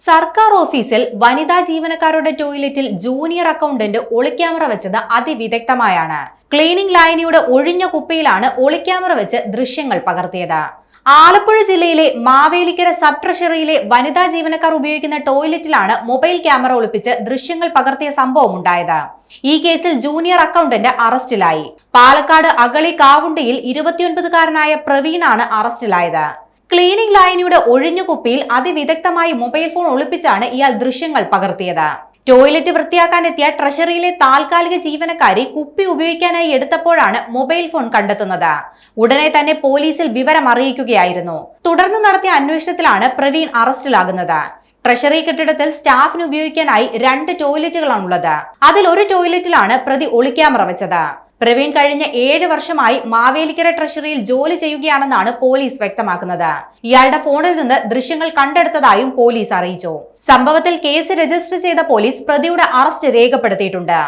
സർക്കാർ ഓഫീസിൽ വനിതാ ജീവനക്കാരുടെ ടോയ്ലറ്റിൽ ജൂനിയർ അക്കൗണ്ടന്റ് ഒളിക്യാമറ വെച്ചത് അതിവിദഗ്ധമായാണ്. ക്ലീനിംഗ് ലൈനിയുടെ ഒഴിഞ്ഞ കുപ്പിയിലാണ് ഒളിക്യാമറ വെച്ച് ദൃശ്യങ്ങൾ പകർത്തിയത്. ആലപ്പുഴ ജില്ലയിലെ മാവേലിക്കര സബ് ട്രഷറിയിലെ വനിതാ ജീവനക്കാർ ഉപയോഗിക്കുന്ന ടോയ്ലറ്റിലാണ് മൊബൈൽ ക്യാമറ ഒളിപ്പിച്ച് ദൃശ്യങ്ങൾ പകർത്തിയ സംഭവം ഉണ്ടായത്. ഈ കേസിൽ ജൂനിയർ അക്കൗണ്ടന്റ് അറസ്റ്റിലായി. പാലക്കാട് അഗളി കാവുണ്ടിയിൽ 29-കാരനായ പ്രവീണാണ് അറസ്റ്റിലായത്. ക്ലീനിംഗ് ലൈനിയുടെ ഒഴിഞ്ഞ കുപ്പിയിൽ അതിവിദഗ്ധമായി മൊബൈൽ ഫോൺ ഒളിപ്പിച്ചാണ് ഇയാൾ ദൃശ്യങ്ങൾ പകർത്തിയത്. ടോയ്ലറ്റ് വൃത്തിയാക്കാനെത്തിയ ട്രഷറിയിലെ താൽക്കാലിക ജീവനക്കാരി കുപ്പി ഉപയോഗിക്കാനായി എടുത്തപ്പോഴാണ് മൊബൈൽ ഫോൺ കണ്ടെത്തുന്നത്. ഉടനെ തന്നെ പോലീസിൽ വിവരം അറിയിക്കുകയായിരുന്നു. തുടർന്ന് നടത്തിയ അന്വേഷണത്തിലാണ് പ്രവീൺ അറസ്റ്റിലാകുന്നത്. ട്രഷറി കെട്ടിടത്തിൽ സ്റ്റാഫിന് ഉപയോഗിക്കാനായി 2 ടോയ്ലറ്റുകളാണുള്ളത്. അതിൽ ഒരു ടോയ്ലറ്റിലാണ് പ്രതി ഒളിക്യാമറ വെച്ചത്. പ്രവീൺ കഴിഞ്ഞ 7 വർഷമായി മാവേലിക്കര ട്രഷറിയിൽ ജോലി ചെയ്യുകയാണെന്നാണ് പോലീസ് വ്യക്തമാക്കുന്നത്. ഇയാളുടെ ഫോണിൽ നിന്ന് ദൃശ്യങ്ങൾ കണ്ടെടുത്തതായും പോലീസ് അറിയിച്ചു. സംഭവത്തിൽ കേസ് രജിസ്റ്റർ ചെയ്ത പോലീസ് പ്രതിയുടെ അറസ്റ്റ് രേഖപ്പെടുത്തിയിട്ടുണ്ട്.